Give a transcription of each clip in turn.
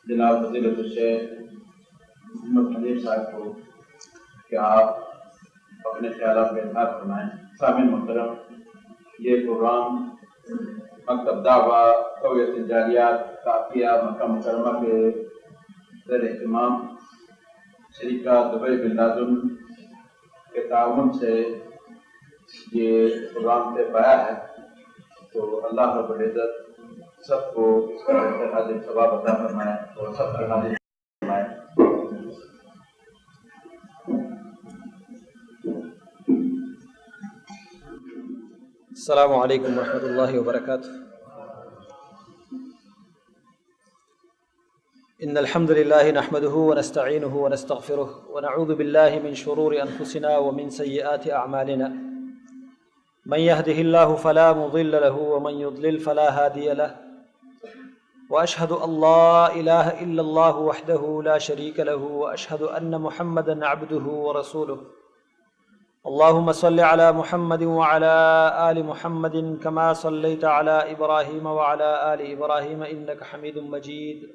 جناب فضیلت الشیخ محمد حنیف صاحب کو کہ آپ اپنے خیالات کا اظہار فرمائیں۔ سامعین محترم، یہ پروگرام مکتب دعویٰ قویت الجالیات قافیہ مکہ مکرمہ کے زیر اہتمام شریکہ دبئی بن لادن کے تعاون سے یہ پروگرام طے پایا ہے، تو اللہ رب العزت سب کو اس کا حاضر ثواب عطا فرمائے اور سب کے حاضر فرمائے۔ السلام علیکم ورحمۃ اللہ وبرکاتہ۔ ان الحمد للہ نحمده ونستعینه ونستغفره ونعوذ باللہ من شرور انفسنا ومن سیئات اعمالنا، من يهده الله فلا مضل له ومن يضلل فلا هادي له، واشهد ان لا اله الا الله وحده لا شريك له، واشهد ان محمدا عبده ورسوله۔ اللهم صل على محمد وعلى آل محمد كما صليت على إبراهيم وعلى آل إبراهيم إنك حميد مجيد۔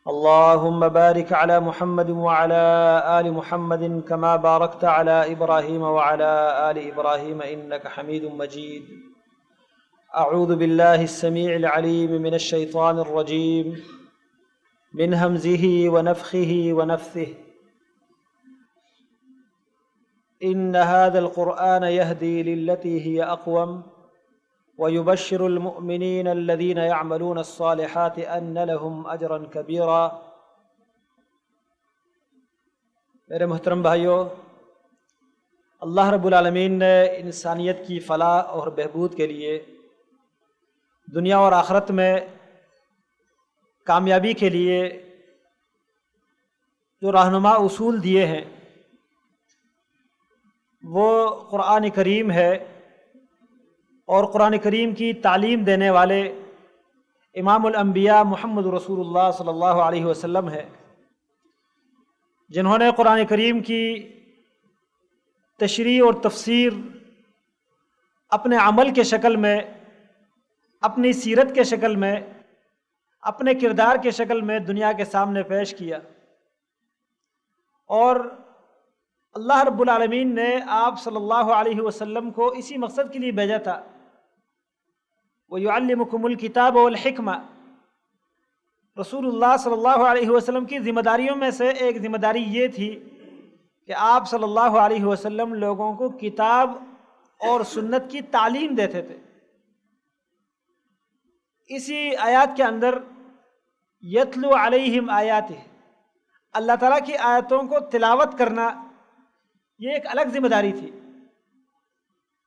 اللهم بارك على محمد وعلى آل محمد كما باركت على إبراهيم وعلى آل إبراهيم إنك حميد مجيد۔ أعوذ بالله السميع العليم من الشيطان الرجيم، من همزه ونفخه ونفثه۔ إن هذا القرآن يهدي للتي هي أقوم ويبشر المؤمنين الذين يعملون الصالحات أن لهم أجرا كبيرا۔ میرے محترم بھائیو، اللہ رب العالمین نے انسانیت کی فلاح اور بہبود کے لیے دنیا اور آخرت میں کامیابی کے لیے جو رہنما اصول دیے ہیں وہ قرآن کریم ہے، اور قرآن کریم کی تعلیم دینے والے امام الانبیاء محمد رسول اللہ صلی اللہ علیہ وسلم ہے، جنہوں نے قرآن کریم کی تشریح اور تفسیر اپنے عمل کے شکل میں، اپنی سیرت کے شکل میں، اپنے کردار کے شکل میں دنیا کے سامنے پیش کیا۔ اور اللہ رب العالمین نے آپ صلی اللہ علیہ وسلم کو اسی مقصد کے لیے بھیجا تھا، وَيُعَلِّمُكُمُ الْكِتَابَ وَالْحِكْمَةَ۔ رسول اللہ صلی اللہ علیہ وسلم کی ذمہ داریوں میں سے ایک ذمہ داری یہ تھی کہ آپ صلی اللہ علیہ وسلم لوگوں کو کتاب اور سنت کی تعلیم دیتے تھے۔ اسی آیات کے اندر یتلو علیہم آیاتہ، اللہ تعالیٰ کی آیتوں کو تلاوت کرنا یہ ایک الگ ذمہ داری تھی۔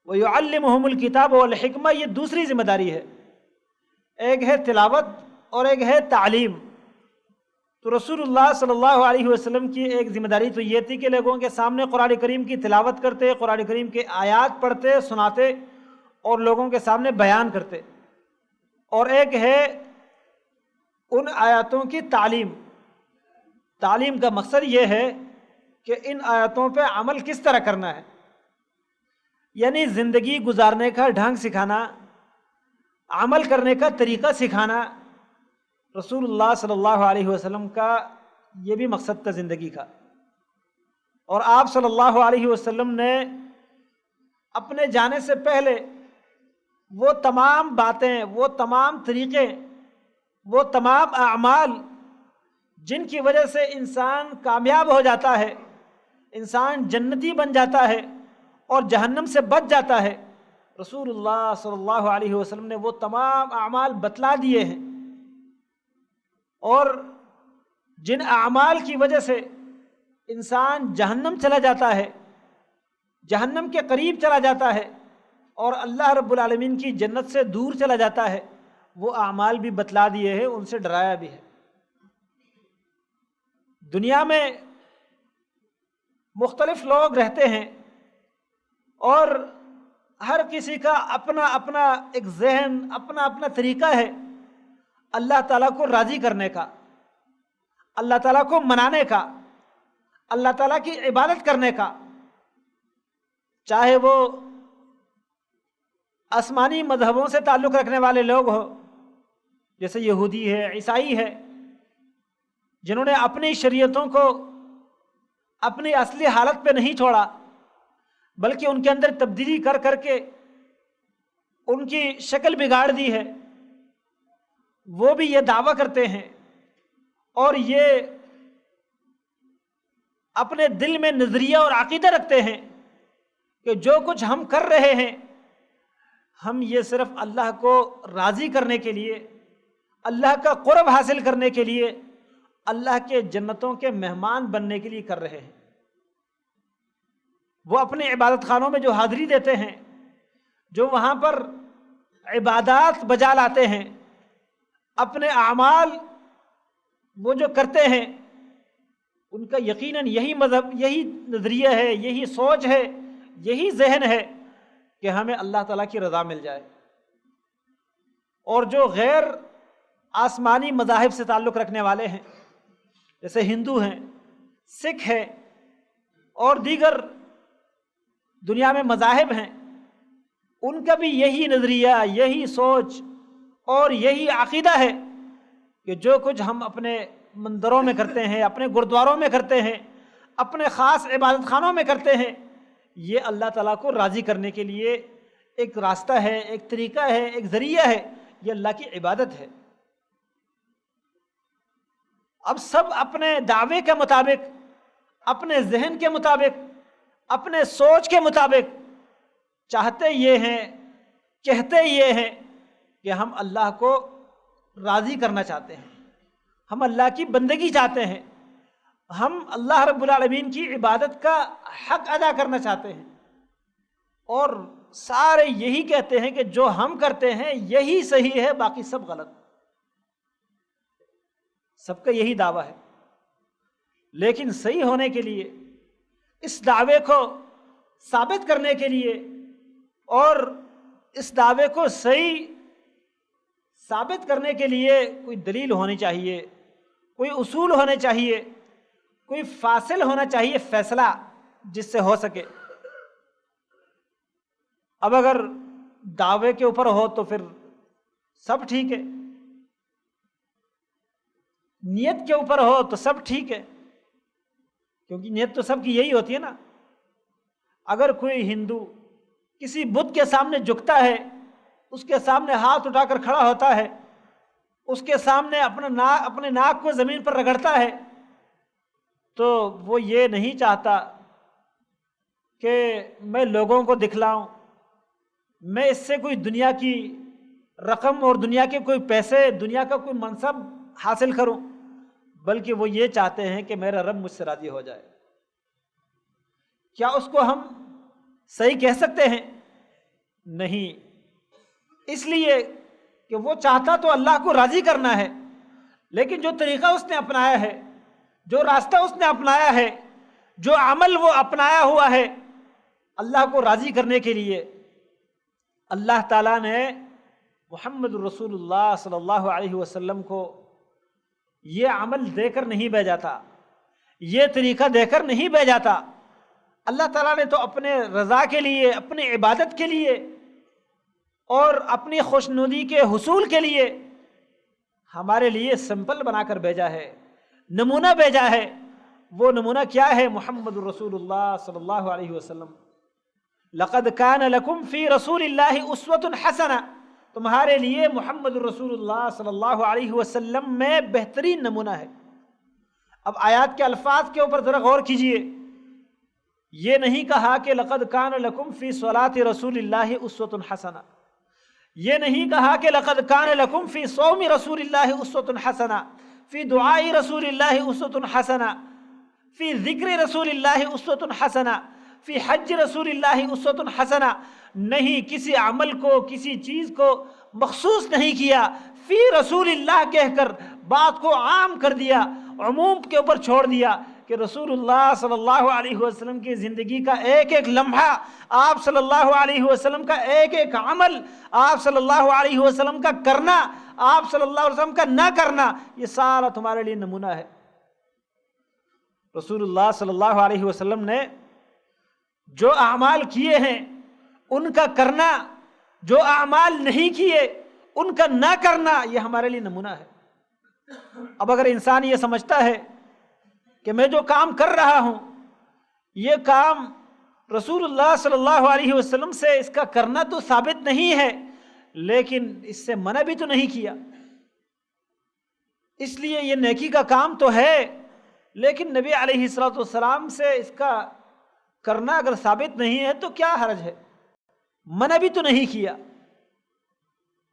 وَيُعَلِّمُهُمُ الْكِتَابَ وَالْحِكْمَةَ، یہ دوسری ذمہ داری ہے، ایک ہے تلاوت اور ایک ہے تعلیم۔ تو رسول اللہ صلی اللہ علیہ وسلم کی ایک ذمہ داری تو یہ تھی کہ لوگوں کے سامنے قرآن کریم کی تلاوت کرتے، قرآن کریم کے آیات پڑھتے، سناتے اور لوگوں کے سامنے بیان کرتے، اور ایک ہے ان آیاتوں کی تعلیم۔ تعلیم کا مقصد یہ ہے کہ ان آیاتوں پہ عمل کس طرح کرنا ہے، یعنی زندگی گزارنے کا ڈھنگ سکھانا، عمل کرنے کا طریقہ سکھانا۔ رسول اللہ صلی اللہ علیہ وسلم کا یہ بھی مقصد تھا زندگی کا۔ اور آپ صلی اللہ علیہ وسلم نے اپنے جانے سے پہلے وہ تمام باتیں، وہ تمام طریقے، وہ تمام اعمال جن کی وجہ سے انسان کامیاب ہو جاتا ہے، انسان جنتی بن جاتا ہے اور جہنم سے بچ جاتا ہے، رسول اللہ صلی اللہ علیہ وسلم نے وہ تمام اعمال بتلا دیے ہیں۔ اور جن اعمال کی وجہ سے انسان جہنم چلا جاتا ہے، جہنم کے قریب چلا جاتا ہے اور اللہ رب العالمین کی جنت سے دور چلا جاتا ہے، وہ اعمال بھی بتلا دیے ہیں، ان سے ڈرایا بھی ہے۔ دنیا میں مختلف لوگ رہتے ہیں اور ہر کسی کا اپنا اپنا ایک ذہن، اپنا اپنا طریقہ ہے اللہ تعالیٰ کو راضی کرنے کا، اللہ تعالیٰ کو منانے کا، اللہ تعالیٰ کی عبادت کرنے کا، چاہے وہ آسمانی مذہبوں سے تعلق رکھنے والے لوگ ہوں، جیسے یہودی ہے، عیسائی ہے، جنہوں نے اپنی شریعتوں کو اپنی اصلی حالت پہ نہیں چھوڑا بلکہ ان کے اندر تبدیلی کر کر کے ان کی شکل بگاڑ دی ہے، وہ بھی یہ دعویٰ کرتے ہیں اور یہ اپنے دل میں نظریہ اور عقیدہ رکھتے ہیں کہ جو کچھ ہم کر رہے ہیں ہم یہ صرف اللہ کو راضی کرنے کے لیے، اللہ کا قرب حاصل کرنے کے لیے، اللہ کے جنتوں کے مہمان بننے کے لیے کر رہے ہیں۔ وہ اپنے عبادت خانوں میں جو حاضری دیتے ہیں، جو وہاں پر عبادات بجا لاتے ہیں، اپنے اعمال وہ جو کرتے ہیں، ان کا یقیناً یہی مذہب، یہی نظریہ ہے، یہی سوچ ہے، یہی ذہن ہے کہ ہمیں اللہ تعالیٰ کی رضا مل جائے۔ اور جو غیر آسمانی مذاہب سے تعلق رکھنے والے ہیں، جیسے ہندو ہیں، سکھ ہیں اور دیگر دنیا میں مذاہب ہیں، ان کا بھی یہی نظریہ، یہی سوچ اور یہی عقیدہ ہے کہ جو کچھ ہم اپنے مندروں میں کرتے ہیں، اپنے گرودواروں میں کرتے ہیں، اپنے خاص عبادت خانوں میں کرتے ہیں، یہ اللہ تعالیٰ کو راضی کرنے کے لیے ایک راستہ ہے، ایک طریقہ ہے، ایک ذریعہ ہے، یہ اللہ کی عبادت ہے۔ اب سب اپنے دعوے کے مطابق، اپنے ذہن کے مطابق، اپنے سوچ کے مطابق چاہتے یہ ہیں، کہتے یہ ہیں کہ ہم اللہ کو راضی کرنا چاہتے ہیں، ہم اللہ کی بندگی چاہتے ہیں، ہم اللہ رب العالمین کی عبادت کا حق ادا کرنا چاہتے ہیں، اور سارے یہی کہتے ہیں کہ جو ہم کرتے ہیں یہی صحیح ہے، باقی سب غلط۔ سب کا یہی دعویٰ ہے، لیکن صحیح ہونے کے لیے، اس دعوے کو ثابت کرنے کے لیے اور اس دعوے کو صحیح ثابت کرنے کے لیے کوئی دلیل ہونی چاہیے، کوئی اصول ہونے چاہیے، کوئی فاصل ہونا چاہیے، فیصلہ جس سے ہو سکے۔ اب اگر دعوے کے اوپر ہو تو پھر سب ٹھیک ہے، نیت کے اوپر ہو تو سب ٹھیک ہے، کیونکہ نیت تو سب کی یہی ہوتی ہے نا۔ اگر کوئی ہندو کسی بت کے سامنے جھکتا ہے، اس کے سامنے ہاتھ اٹھا کر کھڑا ہوتا ہے، اس کے سامنے اپنے ناک کو زمین پر رگڑتا ہے، تو وہ یہ نہیں چاہتا کہ میں لوگوں کو دکھلاؤں، میں اس سے کوئی دنیا کی رقم اور دنیا کے کوئی پیسے، دنیا کا کوئی منصب حاصل کروں، بلکہ وہ یہ چاہتے ہیں کہ میرا رب مجھ سے راضی ہو جائے۔ کیا اس کو ہم صحیح کہہ سکتے ہیں؟ نہیں، اس لیے کہ وہ چاہتا تو اللہ کو راضی کرنا ہے، لیکن جو طریقہ اس نے اپنایا ہے، جو راستہ اس نے اپنایا ہے، جو عمل وہ اپنایا ہوا ہے اللہ کو راضی کرنے کے لیے، اللہ تعالیٰ نے محمد رسول اللہ صلی اللہ علیہ وسلم کو یہ عمل دے کر نہیں بھیجا تھا، یہ طریقہ دے کر نہیں بھیجا تھا۔ اللہ تعالیٰ نے تو اپنے رضا کے لیے، اپنی عبادت کے لیے اور اپنی خوشنودی کے حصول کے لیے ہمارے لیے سمپل بنا کر بھیجا ہے، نمونہ بھیجا ہے۔ وہ نمونہ کیا ہے؟ محمد رسول اللہ صلی اللہ علیہ وسلم۔ لقد کان لکم فی رسول اللہ اسوۃ حسنہ، تمہارے لیے محمد رسول اللہ صلی اللہ علیہ وسلم میں بہترین نمونہ ہے۔ اب آیات کے الفاظ کے اوپر ذرا غور کیجئے، یہ نہیں کہا کہ لقد کان لکم فی صلاۃ رسول اللہ اسوۃ حسنہ، یہ نہیں کہا کہ لقد کان لکم فی صوم رسول اللہ اسوۃ حسنہ، فی دعاء رسول اللہ اسوۃ حسنہ، فی ذکر رسول اللہ اسوۃ حسنہ، فی حج رسول اللہ اسوۃ حسنہ۔ نہیں، کسی عمل کو، کسی چیز کو مخصوص نہیں کیا، فی رسول اللہ کہہ کر بات کو عام کر دیا، عموم کے اوپر چھوڑ دیا کہ رسول اللہ صلی اللہ علیہ وسلم کی زندگی کا ایک ایک لمحہ، آپ صلی اللہ علیہ وسلم کا ایک ایک عمل، آپ صلی اللہ علیہ وسلم کا کرنا، آپ صلی اللہ علیہ وسلم کا نہ کرنا، یہ سارا تمہارے لیے نمونہ ہے۔ رسول اللہ صلی اللہ علیہ وسلم نے جو اعمال کیے ہیں ان کا کرنا، جو اعمال نہیں کیے ان کا نہ کرنا، یہ ہمارے لیے نمونہ ہے۔ اب اگر انسان یہ سمجھتا ہے کہ میں جو کام کر رہا ہوں یہ کام رسول اللہ صلی اللہ علیہ وسلم سے اس کا کرنا تو ثابت نہیں ہے، لیکن اس سے منع بھی تو نہیں کیا، اس لیے یہ نیکی کا کام تو ہے، لیکن نبی علیہ الصلوۃ والسلام سے اس کا کرنا اگر ثابت نہیں ہے تو کیا حرج ہے، منع بھی تو نہیں کیا۔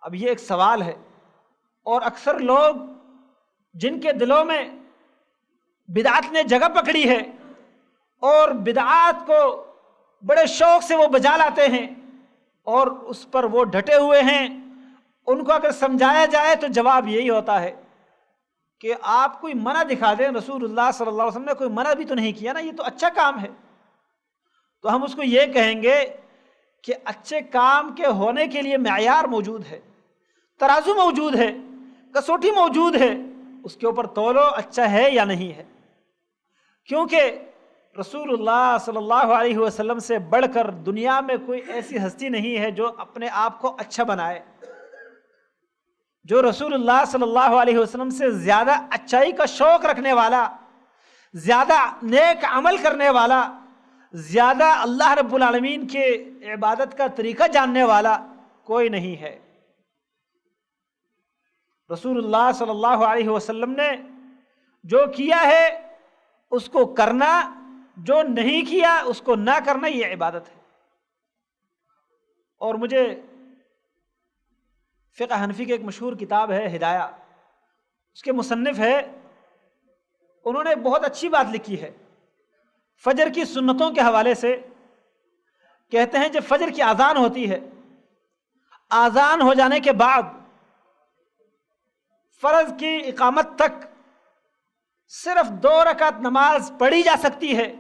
اب یہ ایک سوال ہے، اور اکثر لوگ جن کے دلوں میں بدعت نے جگہ پکڑی ہے اور بدعات کو بڑے شوق سے وہ بجا لاتے ہیں اور اس پر وہ ڈٹے ہوئے ہیں، ان کو اگر سمجھایا جائے تو جواب یہی ہوتا ہے کہ آپ کوئی منع دکھا دیں، رسول اللہ صلی اللہ علیہ وسلم نے کوئی منع بھی تو نہیں کیا نا، یہ تو اچھا کام ہے۔ تو ہم اس کو یہ کہیں گے کہ اچھے کام کے ہونے کے لیے معیار موجود ہے، ترازو موجود ہے، کسوٹی موجود ہے، اس کے اوپر تولو اچھا ہے یا نہیں ہے، کیونکہ رسول اللہ صلی اللہ علیہ وسلم سے بڑھ کر دنیا میں کوئی ایسی ہستی نہیں ہے جو اپنے آپ کو اچھا بنائے۔ جو رسول اللہ صلی اللہ علیہ وسلم سے زیادہ اچھائی کا شوق رکھنے والا، زیادہ نیک عمل کرنے والا، زیادہ اللہ رب العالمین کے عبادت کا طریقہ جاننے والا کوئی نہیں ہے۔ رسول اللہ صلی اللہ علیہ وسلم نے جو کیا ہے اس کو کرنا، جو نہیں کیا اس کو نہ کرنا، یہ عبادت ہے۔ اور مجھے فقہ حنفی کی ایک مشہور کتاب ہے ہدایہ، اس کے مصنف ہے، انہوں نے بہت اچھی بات لکھی ہے فجر کی سنتوں کے حوالے سے۔ کہتے ہیں جب فجر کی اذان ہوتی ہے، اذان ہو جانے کے بعد فرض کی اقامت تک صرف 2 رکعت نماز پڑھی جا سکتی ہے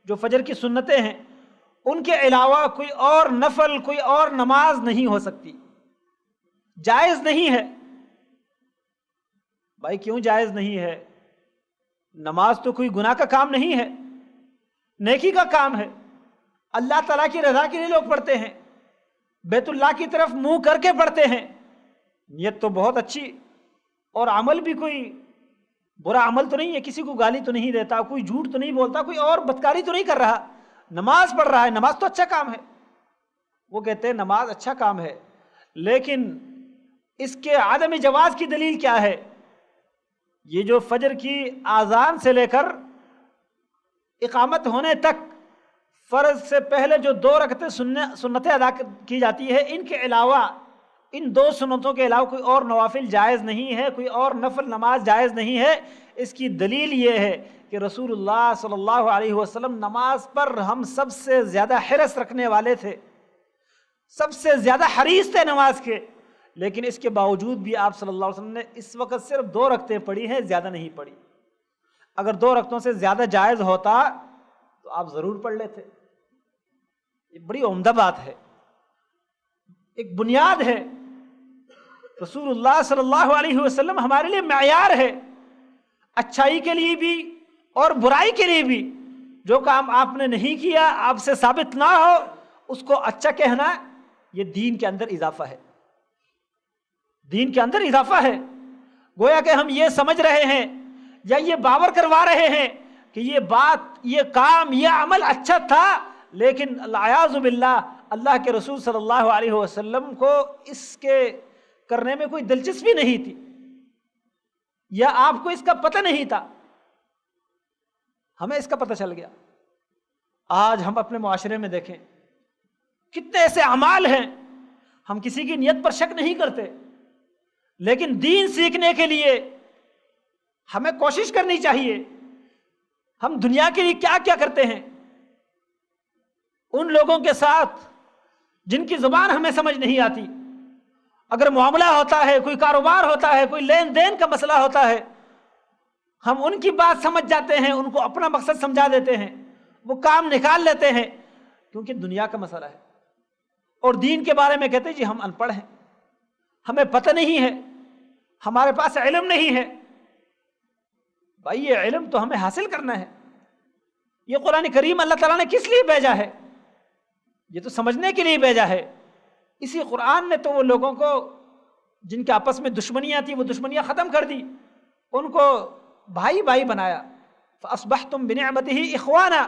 جو فجر کی سنتیں ہیں، ان کے علاوہ کوئی اور نفل، کوئی اور نماز نہیں ہو سکتی، جائز نہیں ہے۔ بھائی کیوں جائز نہیں ہے؟ نماز تو کوئی گناہ کا کام نہیں ہے، نیکی کا کام ہے، اللہ تعالیٰ کی رضا کے لیے لوگ پڑھتے ہیں، بیت اللہ کی طرف منہ کر کے پڑھتے ہیں، نیت تو بہت اچھی، اور عمل بھی کوئی برا عمل تو نہیں ہے، کسی کو گالی تو نہیں دیتا، کوئی جھوٹ تو نہیں بولتا، کوئی اور بدکاری تو نہیں کر رہا، نماز پڑھ رہا ہے، نماز تو اچھا کام ہے۔ وہ کہتے ہیں نماز اچھا کام ہے، لیکن اس کے عدم جواز کی دلیل کیا ہے؟ یہ جو فجر کی اذان سے لے کر اقامت ہونے تک فرض سے پہلے جو 2 رکعتیں سنتیں ادا کی جاتی ہے، ان کے علاوہ، ان 2 سنتوں کے علاوہ کوئی اور نوافل جائز نہیں ہے، کوئی اور نفل نماز جائز نہیں ہے۔ اس کی دلیل یہ ہے کہ رسول اللہ صلی اللہ علیہ وسلم نماز پر ہم سب سے زیادہ حرص رکھنے والے تھے، سب سے زیادہ حریص تھے نماز کے، لیکن اس کے باوجود بھی آپ صلی اللہ علیہ وسلم نے اس وقت صرف 2 رکعتیں پڑھی ہیں، زیادہ نہیں پڑھی۔ اگر 2 رکعتوں سے زیادہ جائز ہوتا تو آپ ضرور پڑھ لیتے۔ یہ بڑی عمدہ بات ہے، ایک بنیاد ہے۔ رسول اللہ صلی اللہ علیہ وسلم ہمارے لیے معیار ہے، اچھائی کے لیے بھی اور برائی کے لیے بھی۔ جو کام آپ نے نہیں کیا، آپ سے ثابت نہ ہو، اس کو اچھا کہنا، یہ دین کے اندر اضافہ ہے، دین کے اندر اضافہ ہے۔ گویا کہ ہم یہ سمجھ رہے ہیں یا یہ باور کروا رہے ہیں کہ یہ بات، یہ کام، یہ عمل اچھا تھا، لیکن العیاذ باللہ اللہ کے رسول صلی اللہ علیہ وسلم کو اس کے کرنے میں کوئی دلچسپی نہیں تھی، یا آپ کو اس کا پتہ نہیں تھا، ہمیں اس کا پتہ چل گیا۔ آج ہم اپنے معاشرے میں دیکھیں کتنے ایسے اعمال ہیں، ہم کسی کی نیت پر شک نہیں کرتے، لیکن دین سیکھنے کے لیے ہمیں کوشش کرنی چاہیے۔ ہم دنیا کے لیے کیا کیا کرتے ہیں، ان لوگوں کے ساتھ جن کی زبان ہمیں سمجھ نہیں آتی، اگر معاملہ ہوتا ہے، کوئی کاروبار ہوتا ہے، کوئی لین دین کا مسئلہ ہوتا ہے، ہم ان کی بات سمجھ جاتے ہیں، ان کو اپنا مقصد سمجھا دیتے ہیں، وہ کام نکال لیتے ہیں، کیونکہ دنیا کا مسئلہ ہے۔ اور دین کے بارے میں کہتے ہیں جی ہم ان پڑھ ہیں، ہمیں پتہ نہیں ہے، ہمارے پاس علم نہیں ہے۔ بھائی یہ علم تو ہمیں حاصل کرنا ہے، یہ قرآن کریم اللہ تعالیٰ نے کس لیے بھیجا ہے؟ یہ تو سمجھنے کے لیے بھیجا ہے۔ اسی قرآن نے تو وہ لوگوں کو جن کے آپس میں دشمنیاں تھیں وہ دشمنیاں ختم کر دی، ان کو بھائی بھائی بنایا. فَأَصْبَحْتُمْ بِنِعْمَتِهِ إِخْوَانًا.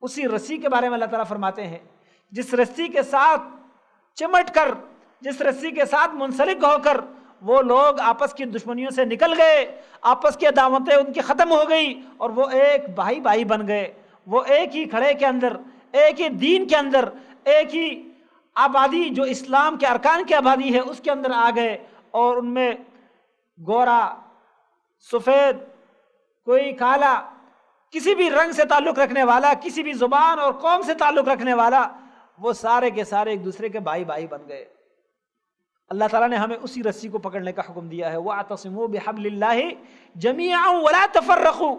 اسی رسی کے بارے میں اللہ تعالیٰ فرماتے ہیں جس رسی کے ساتھ چمٹ کر، جس رسی کے ساتھ منسلک ہو کر وہ لوگ آپس کی دشمنیوں سے نکل گئے، آپس کی عداوتیں ان کی ختم ہو گئی اور وہ ایک بھائی بھائی بن گئے. وہ ایک ہی کھڑے کے اندر، ایک ہی دین کے اندر، ایک ہی آبادی جو اسلام کے ارکان کی آبادی ہے اس کے اندر آ گئے. اور ان میں گورا، سفید، کوئی کالا، کسی بھی رنگ سے تعلق رکھنے والا، کسی بھی زبان اور قوم سے تعلق رکھنے والا، وہ سارے کے سارے ایک دوسرے کے بھائی بھائی بن گئے. اللہ تعالیٰ نے ہمیں اسی رسی کو پکڑنے کا حکم دیا ہے. وَاعْتَصِمُوا بِحَبْلِ اللَّهِ جَمِيعًا وَلَا تَفَرَّقُوا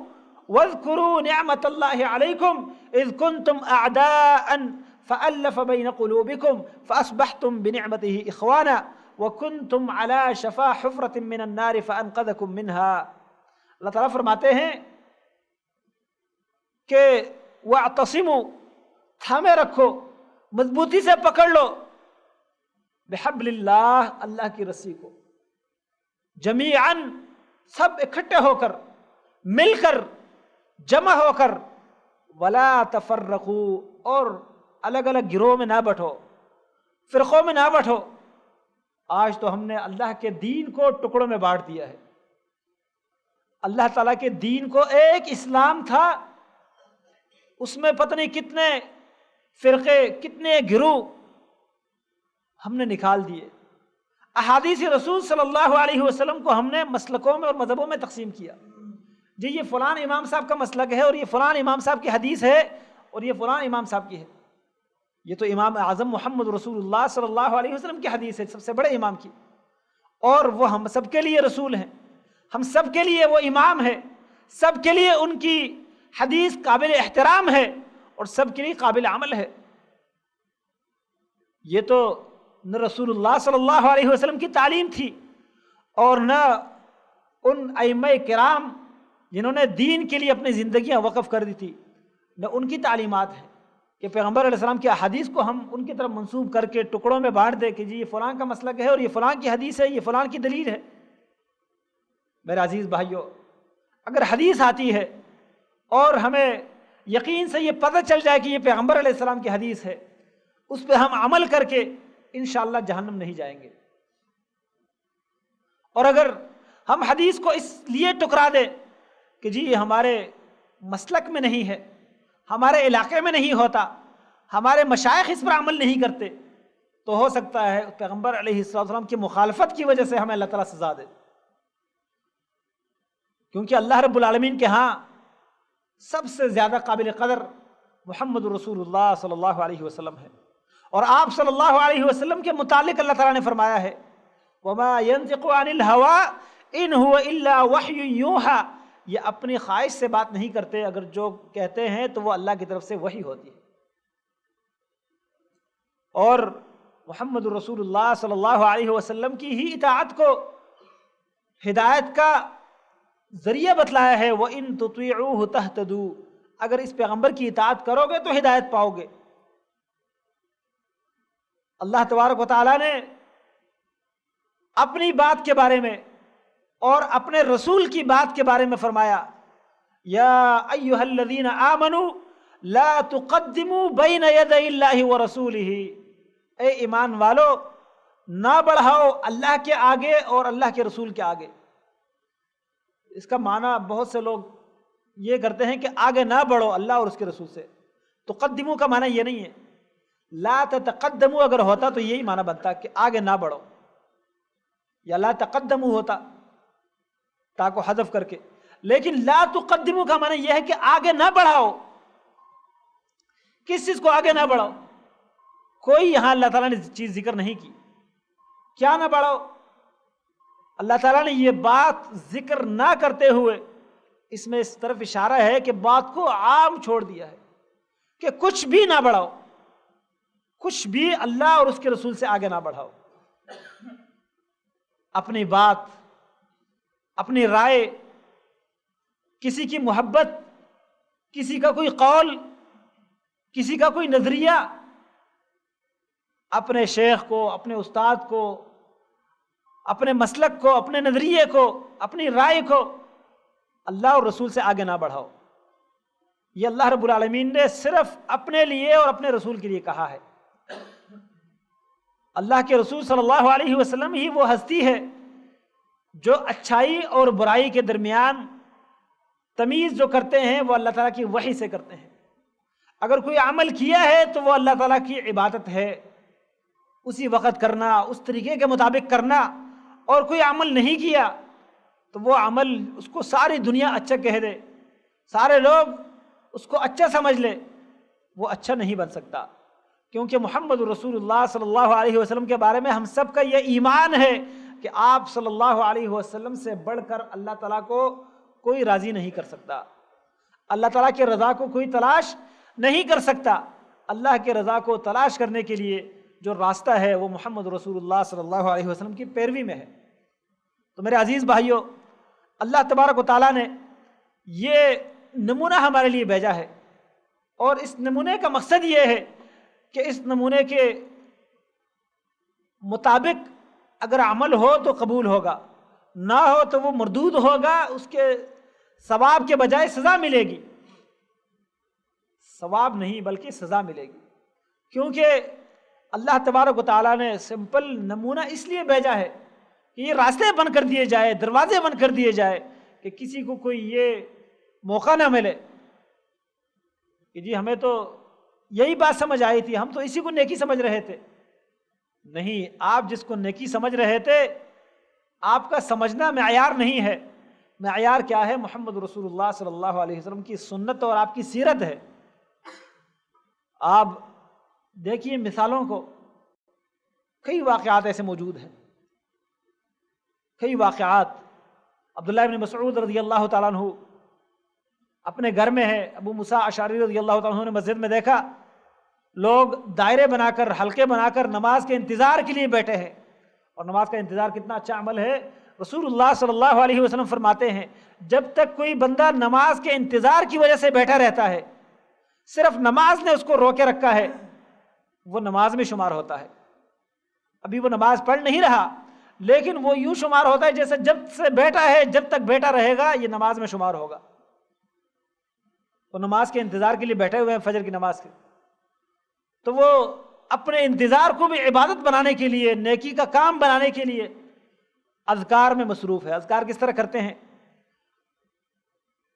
وَاذْكُرُوا نِعْمَةَ اللَّهِ عَلَيْكُمْ إِذْ كُنْتُمْ أَعْدَاءً فَأَلَّفَ بَيْنَ قُلُوبِكُمْ فَأَصْبَحْتُمْ بِنِعْمَتِهِ إِخْوَانًا وَكُنْتُمْ عَلَى شَفَا حُفْرَةٍ مِّنَ النَّارِ فَأَنْقَذَكُم مِّنْهَا. اللہ تعالیٰ فرماتے ہیں کہ وَاعْتَصِمُوا، تھامے رکھو، مضبوطی سے پکڑ لو، بحبل اللہ، اللہ کی رسی کو، جمیعاً، سب اکٹھے ہو کر، مل کر، جمع ہو کر، ولا تفرقوا، اور الگ الگ گروہ میں نہ بٹو، فرقوں میں نہ بٹو. آج تو ہم نے اللہ کے دین کو ٹکڑوں میں بانٹ دیا ہے. اللہ تعالیٰ کے دین کو ایک اسلام تھا، اس میں پتہ نہیں کتنے فرقے، کتنے گروہ ہم نے نکال دیے. احادیث رسول صلی اللہ علیہ وسلم کو ہم نے مسلکوں میں اور مذہبوں میں تقسیم کیا. جی یہ فلان امام صاحب کا مسلک ہے اور یہ فلان امام صاحب کی حدیث ہے اور یہ فلان امام صاحب کی ہے. یہ تو امام اعظم محمد رسول اللہ صلی اللہ علیہ وسلم کی حدیث ہے، سب سے بڑے امام کی، اور وہ ہم سب کے لیے رسول ہیں، ہم سب کے لیے وہ امام ہے، سب کے لیے ان کی حدیث قابل احترام ہے اور سب کے لیے قابل عمل ہے. یہ تو نہ رسول اللہ صلی اللہ علیہ وسلم کی تعلیم تھی اور نہ ان ائمہ کرام جنہوں نے دین کے لیے اپنی زندگیاں وقف کر دی تھی، نہ ان کی تعلیمات ہیں کہ پیغمبر علیہ السلام کی احادیث کو ہم ان کی طرف منسوب کر کے ٹکڑوں میں بانٹ دیں کہ جی یہ فلاں کا مسلک ہے اور یہ فلاں کی حدیث ہے، یہ فلاں کی دلیل ہے. میرے عزیز بھائیو، اگر حدیث آتی ہے اور ہمیں یقین سے یہ پتہ چل جائے کہ یہ پیغمبر علیہ السلام کی حدیث ہے، اس پہ ہم عمل کر کے انشاءاللہ جہنم نہیں جائیں گے. اور اگر ہم حدیث کو اس لیے ٹکرا دیں کہ جی یہ ہمارے مسلک میں نہیں ہے، ہمارے علاقے میں نہیں ہوتا، ہمارے مشائخ اس پر عمل نہیں کرتے، تو ہو سکتا ہے پیغمبر علیہ السلام کی مخالفت کی وجہ سے ہمیں اللہ تعالیٰ سزا دے. کیونکہ اللہ رب العالمین کے ہاں سب سے زیادہ قابل قدر محمد رسول اللہ صلی اللہ علیہ وسلم ہے. اور آپ صلی اللہ علیہ وسلم کے متعلق اللہ تعالیٰ نے فرمایا ہے وَمَا يَنطِقُ عَنِ الْهَوَىٰ إِنْ هُوَ إِلَّا وَحْيٌ يُوحَىٰ. یہ اپنی خواہش سے بات نہیں کرتے، اگر جو کہتے ہیں تو وہ اللہ کی طرف سے وحی ہوتی ہے. اور محمد رسول اللہ صلی اللہ علیہ وسلم کی ہی اطاعت کو ہدایت کا ذریعہ بتلایا ہے. وَإِن تُطِيعُوهُ تَهْتَدُوا. اگر اس پیغمبر کی اطاعت کرو گے تو ہدایت پاؤ گے. اللہ تبارک و تعالیٰ نے اپنی بات کے بارے میں اور اپنے رسول کی بات کے بارے میں فرمایا یا ایھا الذین آمنوا لا تقدموا بین یدی اللہ ورسولہ. اے ایمان والو، نہ بڑھاؤ اللہ کے آگے اور اللہ کے رسول کے آگے. اس کا معنی بہت سے لوگ یہ کرتے ہیں کہ آگے نہ بڑھو اللہ اور اس کے رسول سے. تقدموا کا معنی یہ نہیں ہے. لا تتقدموا اگر ہوتا تو یہی معنی بنتا کہ آگے نہ بڑھو، یا لا تقدموا ہوتا تا کو حذف کر کے. لیکن لا تقدموا کا معنی یہ ہے کہ آگے نہ بڑھاؤ. کس چیز کو آگے نہ بڑھاؤ؟ کوئی یہاں اللہ تعالیٰ نے چیز ذکر نہیں کی. کیا نہ بڑھاؤ؟ اللہ تعالیٰ نے یہ بات ذکر نہ کرتے ہوئے اس میں اس طرف اشارہ ہے کہ بات کو عام چھوڑ دیا ہے کہ کچھ بھی نہ بڑھاؤ، کچھ بھی اللہ اور اس کے رسول سے آگے نہ بڑھاؤ. اپنی بات، اپنی رائے، کسی کی محبت، کسی کا کوئی قول، کسی کا کوئی نظریہ اپنے شیخ کو، اپنے استاد کو، اپنے مسلک کو، اپنے نظریے کو، اپنی رائے کو اللہ اور رسول سے آگے نہ بڑھاؤ۔ یہ اللہ رب العالمین نے صرف اپنے لیے اور اپنے رسول کے لیے کہا ہے۔ اللہ کے رسول صلی اللہ علیہ وسلم ہی وہ ہستی ہے جو اچھائی اور برائی کے درمیان تمیز جو کرتے ہیں وہ اللہ تعالیٰ کی وحی سے کرتے ہیں۔ اگر کوئی عمل کیا ہے تو وہ اللہ تعالیٰ کی عبادت ہے، اسی وقت کرنا، اس طریقے کے مطابق کرنا، اور کوئی عمل نہیں کیا تو وہ عمل اس کو ساری دنیا اچھا کہہ دے، سارے لوگ اس کو اچھا سمجھ لے، وہ اچھا نہیں بن سکتا، کیونکہ محمد رسول اللہ صلی اللہ علیہ وسلم کے بارے میں ہم سب کا یہ ایمان ہے کہ آپ صلی اللہ علیہ وسلم سے بڑھ کر اللہ تعالیٰ کو کوئی راضی نہیں کر سکتا، اللہ تعالیٰ کی رضا کو کوئی تلاش نہیں کر سکتا۔ اللہ کی رضا کو تلاش کرنے کے لیے جو راستہ ہے وہ محمد رسول اللہ صلی اللہ علیہ وسلم کی پیروی میں ہے۔ تو میرے عزیز بھائیوں، اللہ تبارک و تعالیٰ نے یہ نمونہ ہمارے لیے بھیجا ہے، اور اس نمونے کا مقصد یہ ہے کہ اس نمونے کے مطابق اگر عمل ہو تو قبول ہوگا، نہ ہو تو وہ مردود ہوگا، اس کے ثواب کے بجائے سزا ملے گی، ثواب نہیں بلکہ سزا ملے گی، کیونکہ اللہ تبارک و تعالیٰ نے سمپل نمونہ اس لیے بھیجا ہے کہ یہ راستے بند کر دیے جائے، دروازے بند کر دیے جائے، کہ کسی کو کوئی یہ موقع نہ ملے کہ جی ہمیں تو یہی بات سمجھ آئی تھی، ہم تو اسی کو نیکی سمجھ رہے تھے۔ نہیں، آپ جس کو نیکی سمجھ رہے تھے، آپ کا سمجھنا معیار نہیں ہے، معیار کیا ہے؟ محمد رسول اللہ صلی اللہ علیہ وسلم کی سنت اور آپ کی سیرت ہے۔ آپ دیکھیے مثالوں کو، کئی واقعات ایسے موجود ہیں، کئی واقعات۔ عبداللہ ابن مسعود رضی اللہ تعالیٰ عنہ اپنے گھر میں ہے، ابو موسیٰ اشعری رضی اللہ تعالیٰ عنہ نے مسجد میں دیکھا لوگ دائرے بنا کر، حلقے بنا کر نماز کے انتظار کے لیے بیٹھے ہیں، اور نماز کا انتظار کتنا اچھا عمل ہے۔ رسول اللہ صلی اللہ علیہ وسلم فرماتے ہیں جب تک کوئی بندہ نماز کے انتظار کی وجہ سے بیٹھا رہتا ہے، صرف نماز نے اس کو روکے رکھا ہے، وہ نماز میں شمار ہوتا ہے۔ ابھی وہ نماز پڑھ نہیں رہا، لیکن وہ یوں شمار ہوتا ہے جیسے جب سے بیٹھا ہے، جب تک بیٹھا رہے گا یہ نماز میں شمار ہوگا۔ وہ نماز کے انتظار کے لیے بیٹھے ہوئے ہیں، فجر کی نماز کے، تو وہ اپنے انتظار کو بھی عبادت بنانے کے لیے، نیکی کا کام بنانے کے لیے اذکار میں مصروف ہے۔ اذکار کس طرح کرتے ہیں؟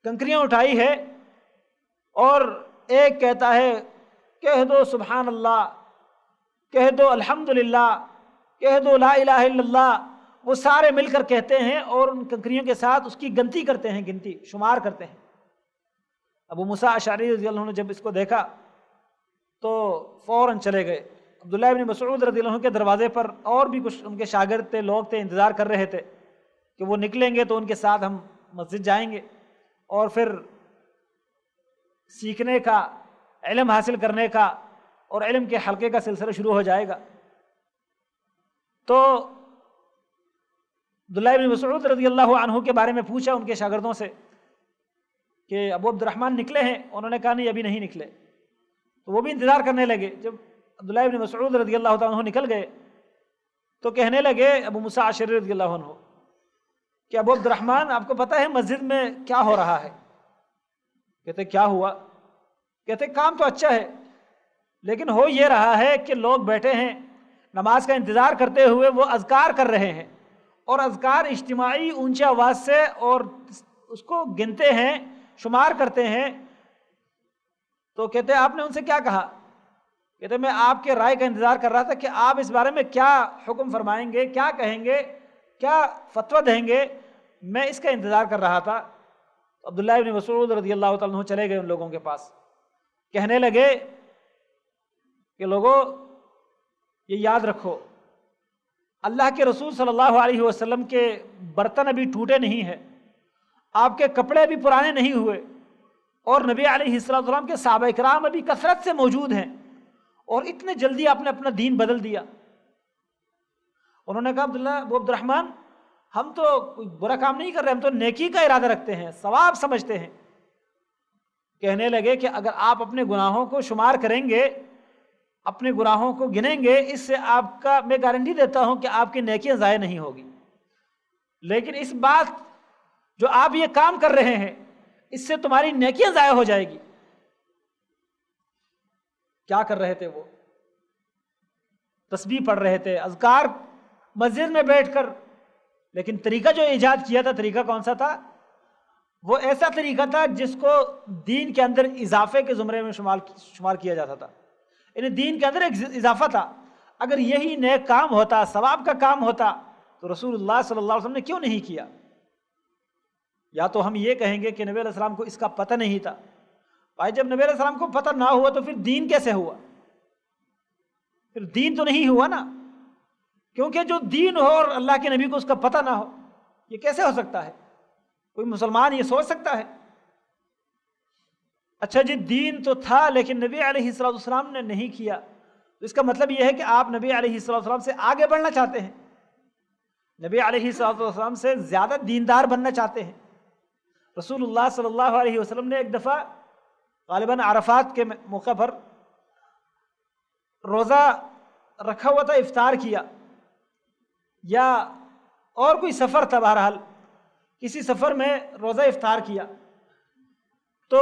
کنکریاں اٹھائی ہے اور ایک کہتا ہے کہہ دو سبحان اللہ، کہہ دو الحمدللہ، کہہ دو لا الہ الا اللہ، وہ سارے مل کر کہتے ہیں اور ان کنکریوں کے ساتھ اس کی گنتی کرتے ہیں، گنتی شمار کرتے ہیں۔ ابو موسیٰ اشعری رضی اللہ عنہ نے جب اس کو دیکھا تو فوراً چلے گئے۔ عبداللہ ابن مسعود رضی اللہ عنہ کے دروازے پر اور بھی کچھ ان کے شاگرد تھے، لوگ تھے، انتظار کر رہے تھے کہ وہ نکلیں گے تو ان کے ساتھ ہم مسجد جائیں گے اور پھر سیکھنے کا، علم حاصل کرنے کا اور علم کے حلقے کا سلسلہ شروع ہو جائے گا۔ تو عبداللہ ابن مسعود رضی اللہ عنہ کے بارے میں پوچھا ان کے شاگردوں سے کہ ابو عبد الرحمن نکلے ہیں؟ انہوں نے کہا نہیں، ابھی نہیں نکلے۔ تو وہ بھی انتظار کرنے لگے۔ جب عبداللہ ابن مسعود رضی اللہ تعالیٰ عنہ نکل گئے تو کہنے لگے ابو موسیٰ اشعری رضی اللہ عنہ کہ ابو عبد الرحمن آپ کو پتہ ہے مسجد میں کیا ہو رہا ہے؟ کہتے کیا ہوا؟ کہتے کام تو اچھا ہے، لیکن ہو یہ رہا ہے کہ لوگ بیٹھے ہیں نماز کا انتظار کرتے ہوئے، وہ اذکار کر رہے ہیں، اور اذکار اجتماعی اونچی آواز سے اور اس کو گنتے ہیں، شمار کرتے ہیں۔ تو کہتے آپ نے ان سے کیا کہا؟ کہتے میں آپ کے رائے کا انتظار کر رہا تھا کہ آپ اس بارے میں کیا حکم فرمائیں گے، کیا کہیں گے، کیا فتویٰ دیں گے، میں اس کا انتظار کر رہا تھا۔ عبداللہ ابن مسعود رضی اللہ تعالیٰ عنہ چلے گئے ان لوگوں کے پاس، کہنے لگے کہ لوگوں یہ یاد رکھو، اللہ کے رسول صلی اللہ علیہ وسلم کے برتن ابھی ٹوٹے نہیں ہیں، آپ کے کپڑے ابھی پرانے نہیں ہوئے، اور نبی علیہ السلام کے صحابہ کرام ابھی کثرت سے موجود ہیں، اور اتنے جلدی آپ نے اپنا دین بدل دیا۔ انہوں نے کہا ابو عبد الرحمن ہم تو کوئی برا کام نہیں کر رہے، ہم تو نیکی کا ارادہ رکھتے ہیں، ثواب سمجھتے ہیں۔ کہنے لگے کہ اگر آپ اپنے گناہوں کو شمار کریں گے، اپنے گناہوں کو گنیں گے، اس سے آپ کا میں گارنٹی دیتا ہوں کہ آپ کی نیکیاں ضائع نہیں ہوگی۔ لیکن اس بات جو آپ یہ کام کر رہے ہیں اس سے تمہاری نیکیاں ضائع ہو جائے گی۔ کیا کر رہے تھے وہ؟ تسبیح پڑھ رہے تھے، اذکار مسجد میں بیٹھ کر، لیکن طریقہ جو ایجاد کیا تھا، طریقہ کون سا تھا؟ وہ ایسا طریقہ تھا جس کو دین کے اندر اضافے کے زمرے میں شمار کیا جاتا تھا، یعنی دین کے اندر ایک اضافہ تھا۔ اگر یہی نیک کام ہوتا، ثواب کا کام ہوتا، تو رسول اللہ صلی اللہ علیہ وسلم نے کیوں نہیں کیا؟ یا تو ہم یہ کہیں گے کہ نبی علیہ السلام کو اس کا پتہ نہیں تھا۔ بھائی جب نبی علیہ السلام کو پتہ نہ ہوا تو پھر دین کیسے ہوا؟ پھر دین تو نہیں ہوا نا، کیونکہ جو دین ہو اور اللہ کے نبی کو اس کا پتہ نہ ہو، یہ کیسے ہو سکتا ہے؟ کوئی مسلمان یہ سوچ سکتا ہے؟ اچھا جی، دین تو تھا لیکن نبی علیہ السلام نے نہیں کیا، تو اس کا مطلب یہ ہے کہ آپ نبی علیہ السلام سے آگے بڑھنا چاہتے ہیں، نبی علیہ السلام سے زیادہ دیندار بننا چاہتے ہیں۔ رسول اللہ صلی اللہ علیہ وسلم نے ایک دفعہ غالباً عرفات کے موقع پر روزہ رکھا ہوا تھا، افطار کیا، یا اور کوئی سفر تھا، بہرحال کسی سفر میں روزہ افطار کیا، تو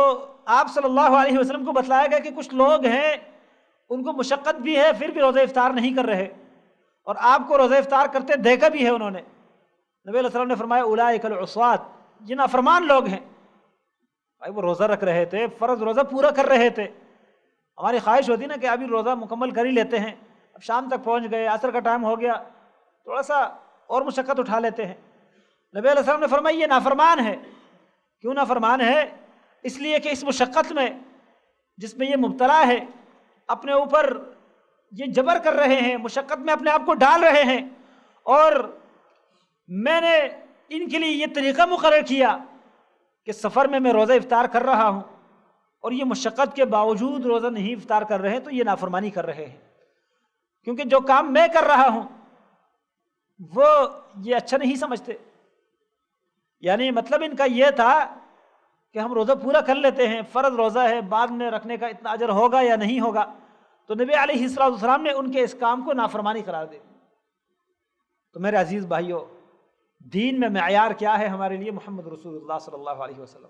آپ صلی اللہ علیہ وسلم کو بتلایا گیا کہ کچھ لوگ ہیں ان کو مشقت بھی ہے پھر بھی روزہ افطار نہیں کر رہے، اور آپ کو روزہ افطار کرتے دیکھا بھی ہے انہوں نے۔ نبی علیہ السلام نے فرمایا اولئک العصاۃ، یہ نافرمان لوگ ہیں۔ بھائی وہ روزہ رکھ رہے تھے، فرض روزہ پورا کر رہے تھے، ہماری خواہش ہوتی نا کہ ابھی روزہ مکمل کر ہی لیتے ہیں، اب شام تک پہنچ گئے، عصر کا ٹائم ہو گیا، تھوڑا سا اور مشقت اٹھا لیتے ہیں۔ نبی علیہ السلام نے فرمایا یہ نافرمان ہے۔ کیوں نافرمان ہے؟ اس لیے کہ اس مشقت میں جس میں یہ مبتلا ہے، اپنے اوپر یہ جبر کر رہے ہیں، مشقت میں اپنے آپ کو ڈال رہے ہیں، اور میں نے ان کے لیے یہ طریقہ مقرر کیا کہ سفر میں روزہ افطار کر رہا ہوں اور یہ مشقت کے باوجود روزہ نہیں افطار کر رہے ہیں، تو یہ نافرمانی کر رہے ہیں، کیونکہ جو کام میں کر رہا ہوں وہ یہ اچھا نہیں سمجھتے۔ یعنی مطلب ان کا یہ تھا کہ ہم روزہ پورا کر لیتے ہیں، فرض روزہ ہے، بعد میں رکھنے کا اتنا اجر ہوگا یا نہیں ہوگا، تو نبی علیہ السلام نے ان کے اس کام کو نافرمانی قرار دے۔ تو میرے عزیز بھائیو، دین میں معیار کیا ہے ہمارے لیے؟ محمد رسول اللہ صلی اللہ علیہ وسلم۔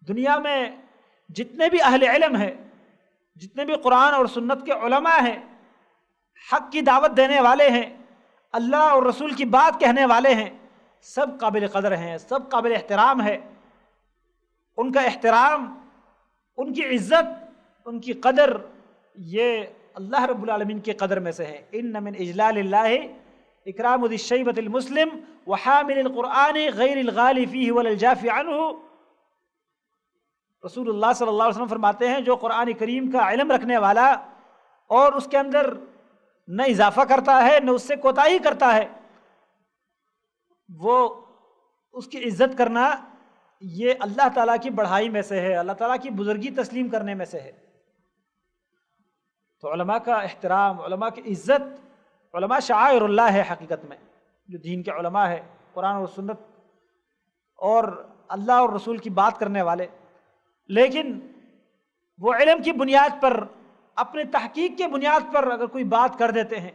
دنیا میں جتنے بھی اہل علم ہیں، جتنے بھی قرآن اور سنت کے علماء ہیں، حق کی دعوت دینے والے ہیں، اللہ اور رسول کی بات کہنے والے ہیں، سب قابل قدر ہیں، سب قابل احترام ہے۔ ان کا احترام، ان کی عزت، ان کی قدر، یہ اللہ رب العالمین کے قدر میں سے ہے۔ ان من اجلال اللہ اکرام ذی الشیبۃ المسلم وحامل القرآن غیر الغالی فیہ ولا الجاف عنہ۔ رسول اللہ صلی اللہ علیہ وسلم فرماتے ہیں جو قرآن کریم کا علم رکھنے والا اور اس کے اندر نہ اضافہ کرتا ہے نہ اس سے کوتاہی کرتا ہے، وہ اس کی عزت کرنا یہ اللہ تعالیٰ کی بڑھائی میں سے ہے، اللہ تعالیٰ کی بزرگی تسلیم کرنے میں سے ہے۔ تو علماء کا احترام، علماء کی عزت، علماء شعائر اللہ ہے حقیقت میں، جو دین کے علماء ہے، قرآن اور سنت اور اللہ اور رسول کی بات کرنے والے، لیکن وہ علم کی بنیاد پر، اپنے تحقیق کے بنیاد پر اگر کوئی بات کر دیتے ہیں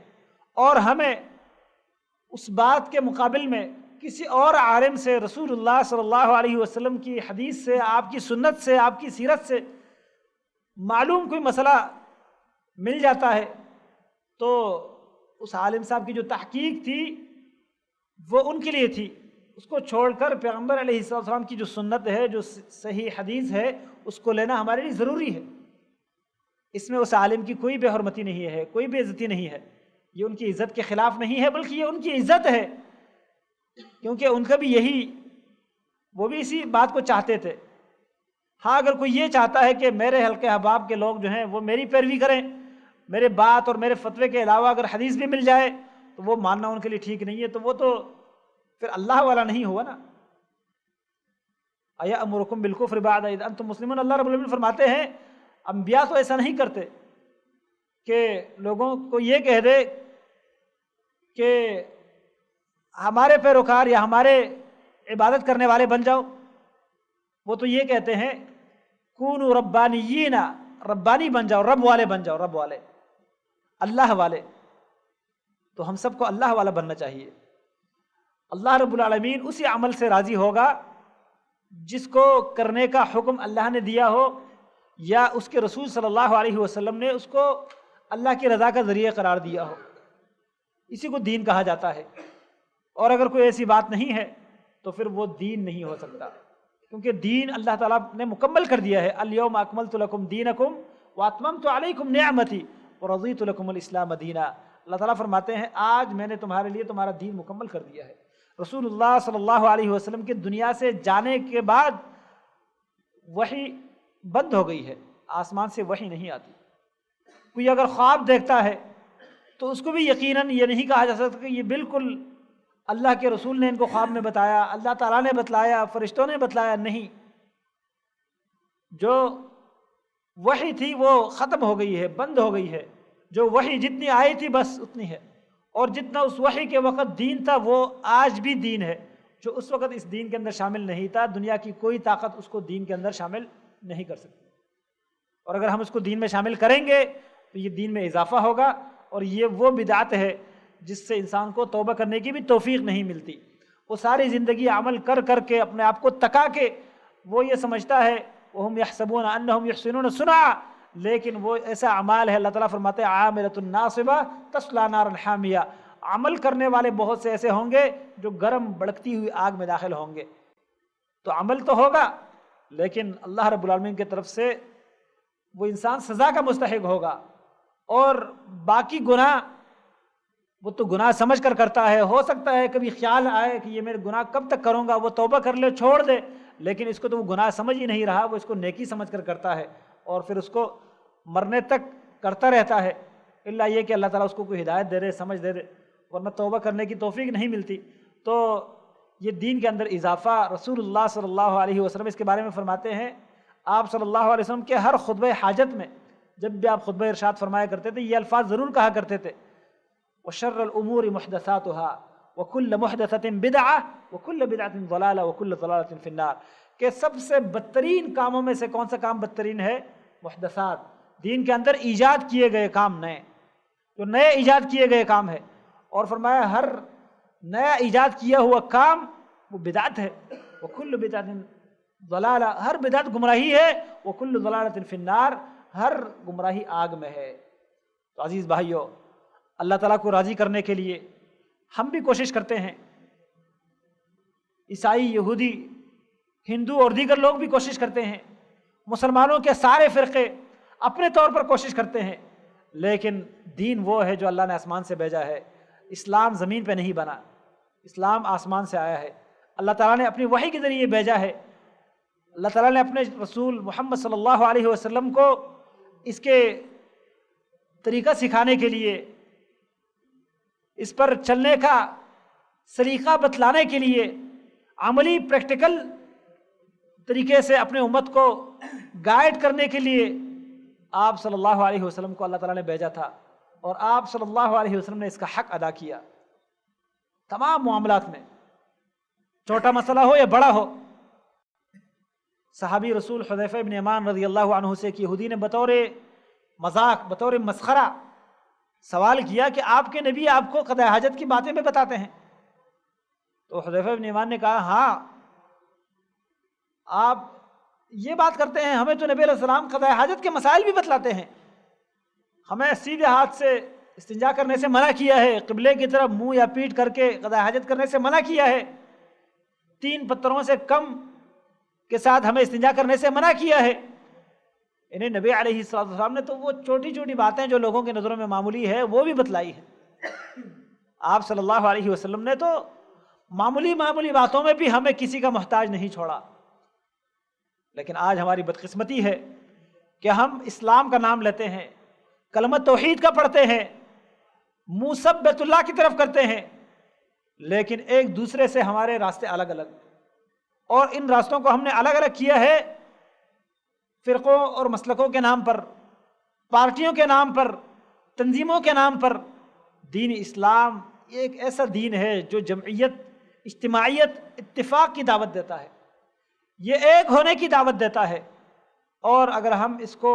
اور ہمیں اس بات کے مقابل میں کسی اور عالم سے، رسول اللہ صلی اللہ علیہ وسلم کی حدیث سے، آپ کی سنت سے، آپ کی سیرت سے معلوم کوئی مسئلہ مل جاتا ہے، تو اس عالم صاحب کی جو تحقیق تھی وہ ان کے لیے تھی، اس کو چھوڑ کر پیغمبر علیہ السلام کی جو سنت ہے، جو صحیح حدیث ہے، اس کو لینا ہمارے لیے ضروری ہے۔ اس میں اس عالم کی کوئی بے حرمتی نہیں ہے، کوئی بے عزتی نہیں ہے، یہ ان کی عزت کے خلاف نہیں ہے، بلکہ یہ ان کی عزت ہے، کیونکہ ان کا بھی یہی، وہ بھی اسی بات کو چاہتے تھے۔ ہاں اگر کوئی یہ چاہتا ہے کہ میرے حلقے احباب کے لوگ جو ہیں وہ میری پیروی کریں، میرے بات اور میرے فتوے کے علاوہ اگر حدیث بھی مل جائے تو وہ ماننا ان کے لیے ٹھیک نہیں ہے، تو وہ تو پھر اللہ والا نہیں ہوا نا۔ اَیَأْمُرُکُم بِالْکُفْرِ بَعْدَ اِذْ أَنْتُم مُسْلِمُونَ، اللہ رب العالمین فرماتے ہیں انبیاء تو ایسا نہیں کرتے کہ لوگوں کو یہ کہہ دے کہ ہمارے پیروکار یا ہمارے عبادت کرنے والے بن جاؤ، وہ تو یہ کہتے ہیں کونوا ربانیین، ربانی بن جاؤ، رب والے بن جاؤ، رب والے، اللہ والے۔ تو ہم سب کو اللہ والا بننا چاہیے۔ اللہ رب العالمین اسی عمل سے راضی ہوگا جس کو کرنے کا حکم اللہ نے دیا ہو یا اس کے رسول صلی اللہ علیہ وسلم نے اس کو اللہ کی رضا کا ذریعہ قرار دیا ہو. اسی کو دین کہا جاتا ہے. اور اگر کوئی ایسی بات نہیں ہے تو پھر وہ دین نہیں ہو سکتا، کیونکہ دین اللہ تعالیٰ نے مکمل کر دیا ہے. الیوم اکملت لکم دینکم واتممت علیکم نعمتی ورضیت لکم الاسلام دینا. اللہ تعالیٰ فرماتے ہیں آج میں نے تمہارے لیے تمہارا دین مکمل کر دیا ہے. رسول اللہ صلی اللہ علیہ وسلم کے دنیا سے جانے کے بعد وحی بند ہو گئی ہے، آسمان سے وحی نہیں آتی. کوئی اگر خواب دیکھتا ہے تو اس کو بھی یقیناً یہ نہیں کہا جا سکتا کہ یہ بالکل اللہ کے رسول نے ان کو خواب میں بتایا، اللہ تعالیٰ نے بتلایا، فرشتوں نے بتلایا. نہیں، جو وحی تھی وہ ختم ہو گئی ہے، بند ہو گئی ہے. جو وحی جتنی آئی تھی بس اتنی ہے، اور جتنا اس وحی کے وقت دین تھا وہ آج بھی دین ہے. جو اس وقت اس دین کے اندر شامل نہیں تھا، دنیا کی کوئی طاقت اس کو دین کے اندر شامل نہیں کر سکتی. اور اگر ہم اس کو دین میں شامل کریں گے تو یہ دین میں اضافہ ہوگا، اور یہ وہ بدعت ہے جس سے انسان کو توبہ کرنے کی بھی توفیق نہیں ملتی. وہ ساری زندگی عمل کر کر کے اپنے آپ کو تکا کے وہ یہ سمجھتا ہے وَهُمْ يَحْسَبُونَ أَنَّهُمْ يُحْسِنُونَ صُنْعًا، لیکن وہ ایسا اعمال ہے. اللہ تعالیٰ فرماتے ہیں عَامِلَةٌ نَاصِبَةٌ تَصْلَىٰ نَارًا حَامِيَةً. عمل کرنے والے بہت سے ایسے ہوں گے جو گرم بڑکتی ہوئی آگ میں داخل ہوں گے. تو عمل تو ہوگا لیکن اللہ رب العالمین کی طرف سے وہ انسان سزا کا مستحق ہوگا. اور باقی گناہ وہ تو گناہ سمجھ کر کرتا ہے. ہو سکتا ہے کبھی خیال آئے کہ یہ میرے گناہ کب تک کروں گا، وہ توبہ کر لے چھوڑ دے، لیکن اس کو تو وہ گناہ سمجھ ہی نہیں رہا، وہ اس کو نیکی سمجھ کر کرتا ہے اور پھر اس کو مرنے تک کرتا رہتا ہے. الا یہ کہ اللہ تعالیٰ اس کو کوئی ہدایت دے دے، سمجھ دے دے، ورنہ توبہ کرنے کی توفیق نہیں ملتی. تو یہ دین کے اندر اضافہ رسول اللہ صلی اللہ علیہ وسلم اس کے بارے میں فرماتے ہیں. آپ صلی اللہ علیہ وسلم کے ہر خطبہ حاجت میں جب بھی آپ خطبہ ارشاد فرمایا کرتے تھے یہ الفاظ ضرور کہا کرتے تھے وَشَرَّ الْأُمُورِ مُحْدَثَاتُهَا وَكُلَّ مُحْدَثَةٍ بِدْعَةٍ وَكُلَّ بِدْعَةٍ ضَلَالَةٍ وَكُلَّ ضَلَالَةٍ فِي النَّارِ. کہ سب سے بدترین کاموں میں سے کون سا کام بدترین ہے؟ محدثات، دین کے اندر ایجاد کیے گئے کام، نئے جو نئے ایجاد کیے گئے کام ہے. اور فرمایا ہر نیا ایجاد کیا ہوا کام وہ بدعت ہے. وَكُلُّ بِدْعَةٍ ضَلَالَةٍ، ہر بدعت گمراہی ہے. وَكُلُّ ضَلَالَةٍ فِي النَّارِ، ہر گمراہی آگ میں ہے. تو عزیز بھائیو، اللہ تعالیٰ کو راضی کرنے کے لیے ہم بھی کوشش کرتے ہیں، عیسائی، یہودی، ہندو اور دیگر لوگ بھی کوشش کرتے ہیں، مسلمانوں کے سارے فرقے اپنے طور پر کوشش کرتے ہیں، لیکن دین وہ ہے جو اللہ نے آسمان سے بھیجا ہے. اسلام زمین پہ نہیں بنا، اسلام آسمان سے آیا ہے. اللہ تعالیٰ نے اپنی وحی کے ذریعے بھیجا ہے. اللہ تعالیٰ نے اپنے رسول محمد صلی اللہ علیہ وسلم کو اس کے طریقہ سکھانے کے لیے، اس پر چلنے کا سلیقہ بتلانے کے لیے، عملی پریکٹیکل طریقے سے اپنے امت کو گائیڈ کرنے کے لیے آپ صلی اللہ علیہ وسلم کو اللہ تعالیٰ نے بھیجا تھا. اور آپ صلی اللہ علیہ وسلم نے اس کا حق ادا کیا تمام معاملات میں، چھوٹا مسئلہ ہو یا بڑا ہو. صحابی رسول حذیفہ ابن یمان رضی اللہ عنہ سے کہ یہودی نے بطور مذاق، بطور مسخرہ سوال کیا کہ آپ کے نبی آپ کو قضاء حاجت کی باتیں بھی بتاتے ہیں؟ تو حذیفہ ابن یمان نے کہا ہاں، آپ یہ بات کرتے ہیں، ہمیں تو نبی علیہ السلام قضاء حاجت کے مسائل بھی بتلاتے ہیں. ہمیں سیدھے ہاتھ سے استنجا کرنے سے منع کیا ہے، قبلے کی طرف منہ یا پیٹھ کر کے قضاء حاجت کرنے سے منع کیا ہے، 3 پتھروں سے کم کے ساتھ ہمیں استنجا کرنے سے منع کیا ہے. انہیں نبی علیہ السلام نے تو وہ چھوٹی چھوٹی باتیں جو لوگوں کی نظروں میں معمولی ہے وہ بھی بتلائی ہیں. آپ صلی اللہ علیہ وسلم نے تو معمولی باتوں میں بھی ہمیں کسی کا محتاج نہیں چھوڑا. لیکن آج ہماری بدقسمتی ہے کہ ہم اسلام کا نام لیتے ہیں، کلمہ توحید کا پڑھتے ہیں، منہ سب بیت اللہ کی طرف کرتے ہیں، لیکن ایک دوسرے سے ہمارے راستے الگ الگ، اور ان راستوں کو ہم نے الگ الگ کیا ہے فرقوں اور مسلکوں کے نام پر، پارٹیوں کے نام پر، تنظیموں کے نام پر. دین اسلام یہ ایک ایسا دین ہے جو جمعیت، اجتماعیت، اتفاق کی دعوت دیتا ہے، یہ ایک ہونے کی دعوت دیتا ہے. اور اگر ہم اس کو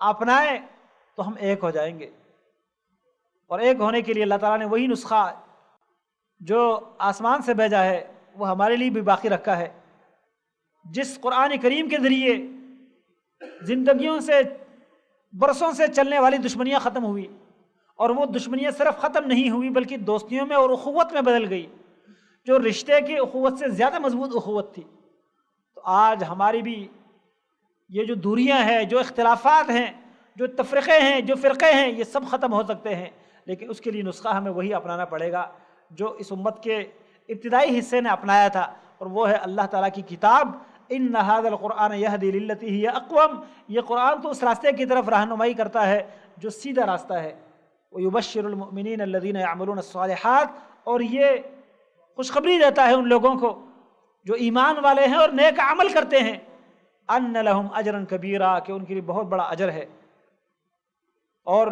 اپنائیں تو ہم ایک ہو جائیں گے. اور ایک ہونے کے لیے اللہ تعالیٰ نے وہی نسخہ جو آسمان سے بھیجا ہے وہ ہمارے لیے بھی باقی رکھا ہے، جس قرآن کریم کے ذریعے زندگیوں سے برسوں سے چلنے والی دشمنیاں ختم ہوئی، اور وہ دشمنیاں صرف ختم نہیں ہوئی بلکہ دوستیوں میں اور اخوت میں بدل گئی، جو رشتے کی اخوت سے زیادہ مضبوط اخوت تھی۔ تو آج ہماری بھی یہ جو دوریاں ہیں، جو اختلافات ہیں، جو تفرقے ہیں، جو فرقے ہیں، یہ سب ختم ہو سکتے ہیں، لیکن اس کے لیے نسخہ ہمیں وہی اپنانا پڑے گا جو اس امت کے ابتدائی حصے نے اپنایا تھا، اور وہ ہے اللہ تعالیٰ کی کتاب۔ ان ھذا القرآن یہدی للتی ہی اقوم، یہ قرآن تو اس راستے کی طرف رہنمائی کرتا ہے جو سیدھا راستہ ہے۔ ویبشر المؤمنین الذین یعملون الصالحات، اور یہ خوشخبری دیتا ہے ان لوگوں کو جو ایمان والے ہیں اور نیک عمل کرتے ہیں، ان لہم اجرا کبیرا، کہ ان کے لیے بہت بڑا اجر ہے۔ اور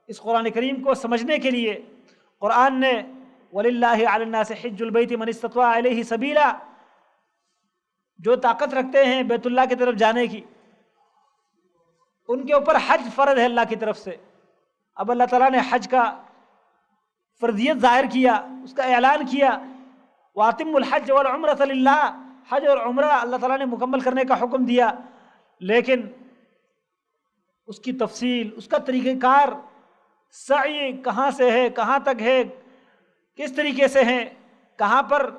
اس قرآن کریم کو سمجھنے کے لیے قرآن نے وَلِلَّهِ عَلَى النَّاسِ حِجُّ الْبَيْتِ مَنِ اسْتَطَاعَ إِلَيْهِ سَبِيلًا، جو طاقت رکھتے ہیں بیت اللہ کی طرف جانے کی، ان کے اوپر حج فرض ہے اللہ کی طرف سے۔ اب اللہ تعالیٰ نے حج کا فرضیت ظاہر کیا، اس کا اعلان کیا، وَأَتِمُّ الْحَجَّ وَالْعُمْرَةَ لِلَّهِ، حج اور عمرہ اللہ تعالیٰ نے مکمل کرنے کا حکم دیا، لیکن اس کی تفصیل، اس کا طریقہ کار، سعی کہاں سے ہے، کہاں تک ہے، کس طریقے سے ہیں، کہاں پر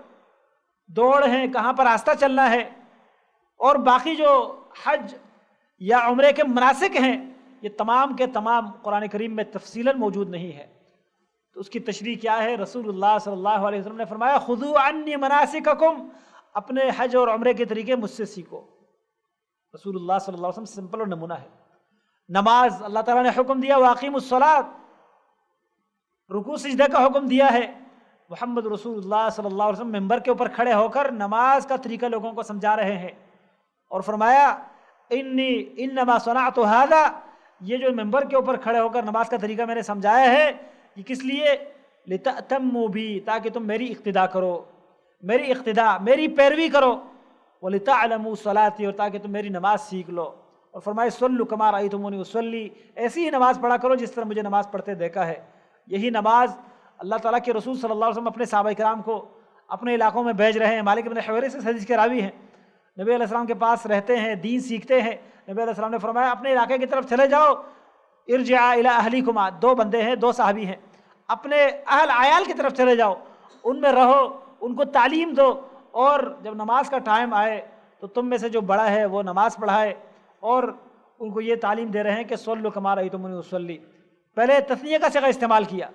دوڑ ہے، کہاں پر آستہ چلنا ہے، اور باقی جو حج یا عمرے کے مناسک ہیں، یہ تمام کے تمام قرآن کریم میں تفصیلاً موجود نہیں ہے۔ تو اس کی تشریح کیا ہے؟ رسول اللہ صلی اللہ علیہ وسلم نے فرمایا خذوا عنی مناسککم، اپنے حج اور عمرے کے طریقے مجھ سے سیکھو۔ رسول اللہ صلی اللہ علیہ وسلم سمپل اور نمونہ ہے۔ نماز اللہ تعالیٰ نے حکم دیا واقیموا الصلاۃ، رکوع سجدے کا حکم دیا ہے۔ محمد رسول اللہ صلی اللہ علیہ وسلم ممبر کے اوپر کھڑے ہو کر نماز کا طریقہ لوگوں کو سمجھا رہے ہیں، اور فرمایا انما صنعت ھذا، یہ جو ممبر کے اوپر کھڑے ہو کر نماز کا طریقہ میں نے سمجھایا ہے، یہ کس لیے؟ لتأتموا بی، تاکہ تم میری اقتداء کرو، میری پیروی کرو، ولتعلموا صلاتي، اور تاکہ تم میری نماز سیکھ لو۔ اور فرمائے صلوا کما رأیتمونی اصلی، ایسی ہی نماز پڑھا کرو جس طرح مجھے نماز پڑھتے دیکھا ہے۔ یہی نماز اللہ تعالیٰ کے رسول صلی اللہ علیہ وسلم اپنے صحابہ کرام کو اپنے علاقوں میں بھیج رہے ہیں۔ مالک بن حویرث اس حدیث کے راوی ہیں، نبی علیہ السلام کے پاس رہتے ہیں، دین سیکھتے ہیں۔ نبی علیہ السلام نے فرمایا اپنے علاقے کی طرف چلے جاؤ، ارجعا الی اہلیکما، دو بندے ہیں، دو صحابی ہیں، اپنے اہل عیال کی طرف چلے جاؤ، ان میں رہو، ان کو تعلیم دو، اور جب نماز کا ٹائم آئے تو تم میں سے جو بڑا ہے وہ نماز پڑھائے، اور ان کو یہ تعلیم دے رہے ہیں کہ صلوا کما رأیتمونی اصلی۔ پہلے تثنیہ کا صیغہ استعمال کیا،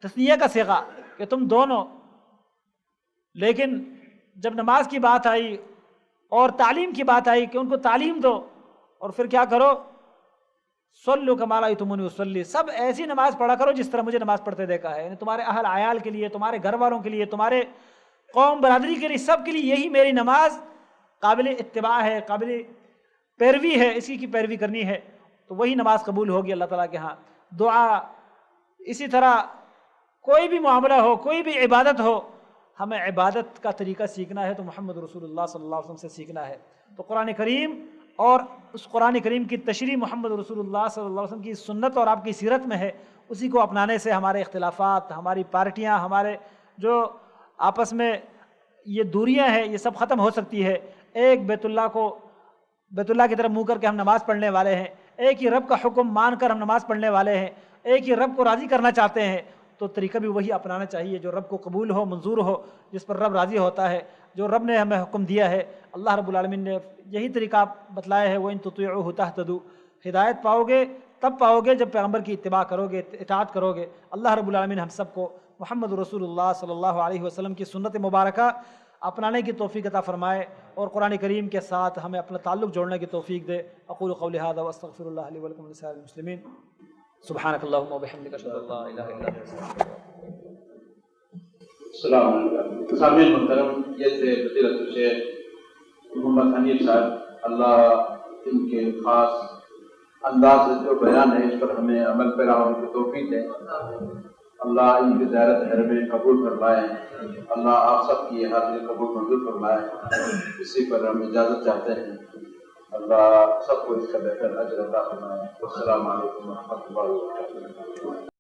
تثنیہ کا صیغہ کہ تم دونوں، لیکن جب نماز کی بات آئی اور تعلیم کی بات آئی کہ ان کو تعلیم دو، اور پھر کیا کرو؟ صلوا کما رأیتمونی اصلی، سب ایسی نماز پڑھا کرو جس طرح مجھے نماز پڑھتے دیکھا ہے۔ یعنی تمہارے اہل عیال کے لیے، تمہارے گھر والوں کے لیے، تمہارے قوم برادری کے لیے، سب کے لیے یہی میری نماز قابل اتباع ہے، قابل پیروی ہے، اسی کی پیروی کرنی ہے، تو وہی نماز قبول ہوگی اللہ تعالیٰ کے ہاں۔ دعا اسی طرح، کوئی بھی معاملہ ہو، کوئی بھی عبادت ہو، ہمیں عبادت کا طریقہ سیکھنا ہے تو محمد رسول اللہ صلی اللہ علیہ وسلم سے سیکھنا ہے۔ تو قرآن کریم اور اس قرآن کریم کی تشریح محمد رسول اللہ صلی اللہ علیہ وسلم کی سنت اور آپ کی سیرت میں ہے، اسی کو اپنانے سے ہمارے اختلافات، ہماری پارٹیاں، ہمارے جو آپس میں یہ دوریاں ہیں، یہ سب ختم ہو سکتی ہے۔ ایک بیت اللہ کی طرف منہ کر کے ہم نماز پڑھنے والے ہیں، ایک ہی رب کا حکم مان کر ہم نماز پڑھنے والے ہیں، ایک ہی رب کو راضی کرنا چاہتے ہیں، تو طریقہ بھی وہی اپنانا چاہیے جو رب کو قبول ہو، منظور ہو، جس پر رب راضی ہوتا ہے، جو رب نے ہمیں حکم دیا ہے۔ اللہ رب العالمین نے یہی طریقہ بتلایا ہے، وَإِن تُطِيعُوهُ تَهْتَدُوا، ہدایت پاؤ گے تب پاؤ گے جب پیغمبر کی اتباع کرو گے، اطاعت کرو گے۔ اللہ رب العالمین ہم سب کو محمد رسول اللہ صلی اللہ علیہ وسلم کی سنت مبارکہ اپنانے کی توفیق عطا فرمائے، اور قرآن کریم کے ساتھ ہمیں اپنا تعلق جوڑنے کی توفیق دے۔ اقول قولی ھذا واستغفر اللہ لی ولکم ولسائر المسلمین، سبحانک اللہم وبحمدک، اشہد ان لا الہ الا انت، استغفرک۔ السلام علیکم سامعین محترم، یہ تھے فضیلت الشیخ محمد حنیف صاحب، اللہ ان کے خاص انداز سے جو بیان ہے اس پر ہمیں عمل پیرا ہونے کی توفیق دے۔ اللہ ان کی زیارت حرم قبول فرمائے، اللہ آپ سب کی حاضری قبول منظور فرمائے۔ اسی پر ہم اجازت چاہتے ہیں، اللہ سب کو اس کا بہتر اجر عطا فرمائے۔ السلام علیکم ورحمۃ اللہ وبرکاتہ۔